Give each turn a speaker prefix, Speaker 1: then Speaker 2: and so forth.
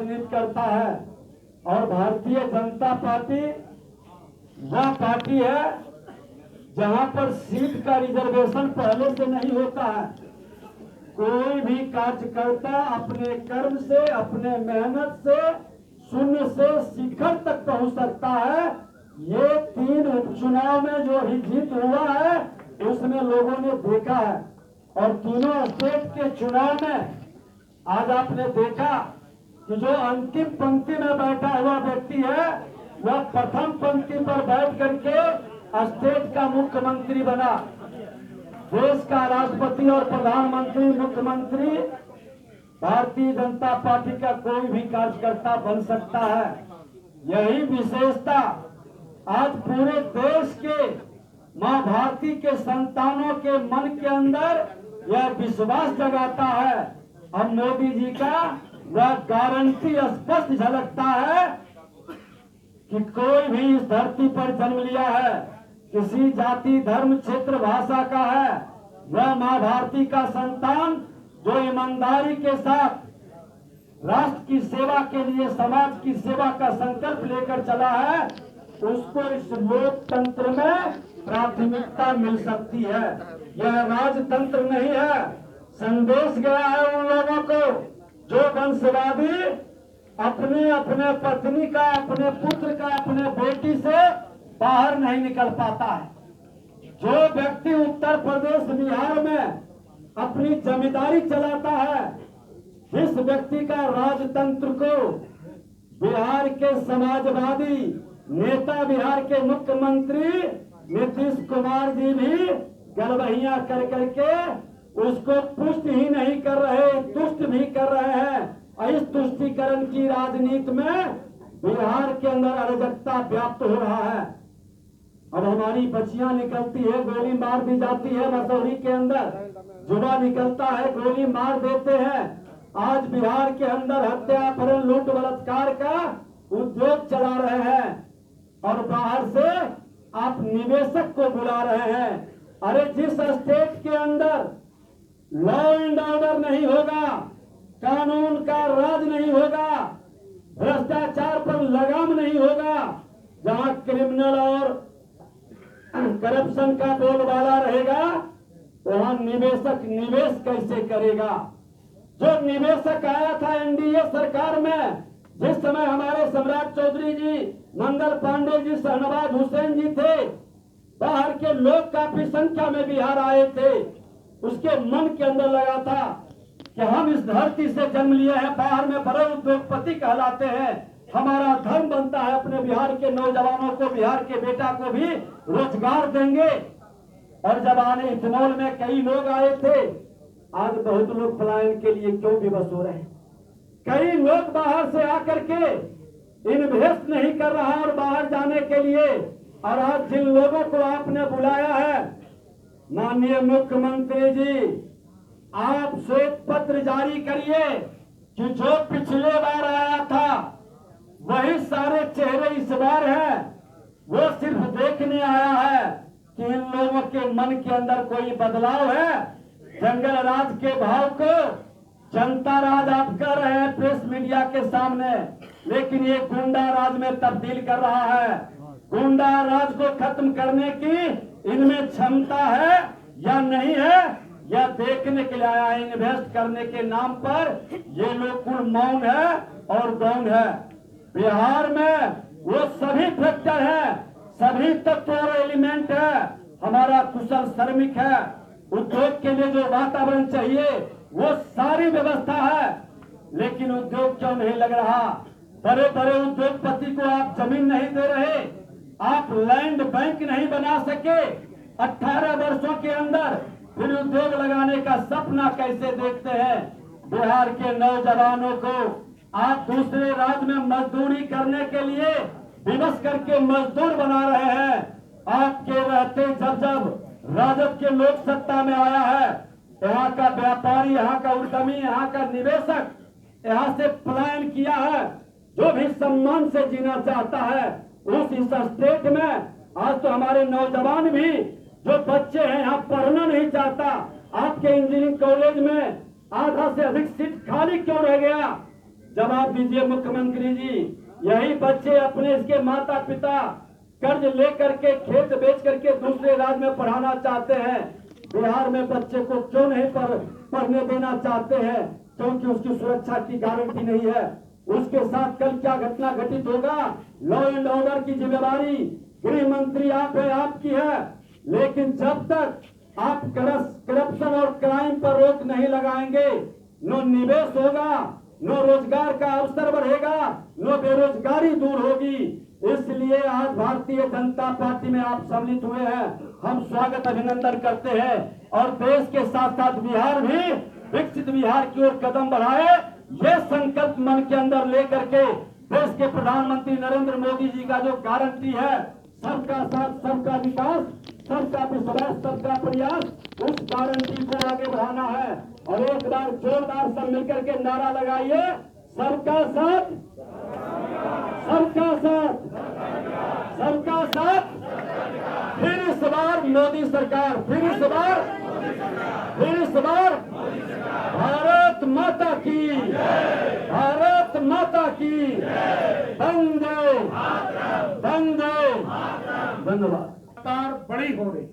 Speaker 1: राजनीति करता है। और भारतीय जनता पार्टी वह पार्टी है जहां पर सीट का रिजर्वेशन पहले से नहीं होता है। कोई भी कार्यकर्ता अपने कर्म से, अपने मेहनत से शून्य से शिखर तक पहुंच सकता है। ये 3 उपचुनाव में जो ही जीत हुआ है उसमें लोगों ने देखा है। और तीनों स्टेट के चुनाव में आज आपने देखा कि जो अंतिम पंक्ति में बैठा हुआ व्यक्ति है वह प्रथम पंक्ति पर बैठ करके स्टेट का मुख्यमंत्री बना। देश का राष्ट्रपति और प्रधानमंत्री, मुख्यमंत्री भारतीय जनता पार्टी का कोई भी कार्यकर्ता बन सकता है। यही विशेषता आज पूरे देश के मां भारती के संतानों के मन के अंदर यह विश्वास जगाता है। अब मोदी जी का वह गारंटी स्पष्ट झलकता है कि कोई भी इस धरती पर जन्म लिया है, किसी जाति, धर्म, क्षेत्र, भाषा का है, वह मां भारती का संतान जो ईमानदारी के साथ राष्ट्र की सेवा के लिए, समाज की सेवा का संकल्प लेकर चला है, उसको इस लोकतंत्र में प्राथमिकता मिल सकती है। यह राजतंत्र नहीं है। संदेश गया है उन लोगों को जो वंशवादी अपने अपने पत्नी का, अपने पुत्र का, अपने बेटी से बाहर नहीं निकल पाता है। जो व्यक्ति उत्तर प्रदेश, बिहार में अपनी जमींदारी चलाता है, इस व्यक्ति का राजतंत्र को बिहार के समाजवादी नेता, बिहार के मुख्यमंत्री नीतीश कुमार जी भी गलबहियां कर करके उसको पुष्ट ही नहीं कर रहे, तुष्ट भी कर रहे हैं। इस तुष्टीकरण की राजनीति में बिहार के अंदर अराजकता व्याप्त हो रहा है। अब हमारी बच्चियां निकलती है, गोली मार दी जाती है। मसौरी के अंदर जुआ निकलता है, गोली मार देते हैं। आज बिहार के अंदर हत्या, अपहरण, लूट, बलात्कार का उद्योग चला रहे हैं और बाहर से आप निवेशक को बुला रहे हैं। अरे जिस स्टेट के अंदर लॉ एंड ऑर्डर नहीं होगा, कानून का राज नहीं होगा, भ्रष्टाचार पर लगाम नहीं होगा, जहां क्रिमिनल और करप्शन का बोलबाला रहेगा, वहां निवेशक निवेश कैसे करेगा। जो निवेशक आया था एनडीए सरकार में, जिस समय हमारे सम्राट चौधरी जी, मंगल पांडे जी, शहनवाज हुसैन जी थे, बाहर के लोग काफी संख्या में बिहार आए थे। उसके मन के अंदर लगा था कि हम इस धरती से जन्म लिए हैं, बाहर में बड़े उद्योगपति कहलाते हैं, हमारा धर्म बनता है अपने बिहार के नौजवानों को, बिहार के बेटा को भी रोजगार देंगे। और जब आने इथनॉल में कई लोग आए थे, आज बहुत लोग पलायन के लिए क्यों विवश हो रहे हैं। कई लोग बाहर से आकर के इन्वेस्ट नहीं कर रहा और बाहर जाने के लिए। और आज जिन लोगों को आपने बुलाया है, माननीय मुख्यमंत्री जी, आप श्वेत पत्र जारी करिए कि जो पिछले बार आया था वही सारे चेहरे इस बार हैं। वो सिर्फ देखने आया है कि इन लोगों के मन के अंदर कोई बदलाव है। जंगल राज के भाव को जनता राज आप कर रहे हैं प्रेस मीडिया के सामने, लेकिन ये गुंडा राज में तब्दील कर रहा है। गुंडा राज को खत्म करने की इनमें क्षमता है या नहीं है, यह देखने के लिए आया। इन्वेस्ट करने के नाम पर ये लोग कुल मौन है और गौन है। बिहार में वो सभी फैक्टर है, सभी तत्व और एलिमेंट है। हमारा कुशल श्रमिक है, उद्योग के लिए जो वातावरण चाहिए वो सारी व्यवस्था है, लेकिन उद्योग क्यों नहीं लग रहा। बड़े बड़े उद्योगपति को आप जमीन नहीं दे रहे, आप लैंड बैंक नहीं बना सके 18 वर्षों के अंदर, फिर उद्योग लगाने का सपना कैसे देखते हैं। बिहार के नौजवानों को आप दूसरे राज्य में मजदूरी करने के लिए विवश करके मजदूर बना रहे हैं। आपके रहते जब जब राजद के लोग सत्ता में आया है, यहाँ का व्यापारी, यहाँ का उद्यमी, यहाँ का निवेशक यहाँ से पलायन किया है। जो भी सम्मान से जीना चाहता है उस इस स्टेट में, आज तो हमारे नौजवान भी जो बच्चे हैं यहाँ पढ़ना नहीं चाहता। आपके इंजीनियरिंग कॉलेज में आधा से अधिक सीट खाली क्यों रह गया। जवाब दीजिए मुख्यमंत्री जी। यही बच्चे अपने इसके माता पिता कर्ज लेकर के खेत बेच करके दूसरे राज्य में पढ़ाना चाहते हैं। बिहार में बच्चे को क्यों नहीं पढ़ने देना चाहते हैं? क्योंकि उसकी सुरक्षा की गारंटी नहीं है। उसके साथ कल क्या घटना घटित होगा, लॉ एंड ऑर्डर की जिम्मेदारी गृह मंत्री आप है, आपकी है। लेकिन जब तक आप करप्शन और क्राइम पर रोक नहीं लगाएंगे, नो निवेश होगा, नो रोजगार का अवसर बढ़ेगा, नो बेरोजगारी दूर होगी। इसलिए आज भारतीय जनता पार्टी में आप सम्मिलित हुए हैं, हम स्वागत अभिनंदन करते हैं। और देश के साथ साथ बिहार भी विकसित बिहार की ओर कदम बढ़ाए, ये संकल्प मन के अंदर लेकर के देश के प्रधानमंत्री नरेंद्र मोदी जी का जो गारंटी है, सबका साथ सबका विकास, सबका विश्वास, सबका प्रयास, उस गारंटी को आगे बढ़ाना है। और एक बार जोरदार सब मिलकर के नारा लगाइए, सबका साथ, सबका साथ, सबका साथ। फिर इस बार मोदी सरकार, फिर इस बार भारत माता की, भारत माता की वंदे, वंदे। धन्यवाद।
Speaker 2: बड़ी हो रही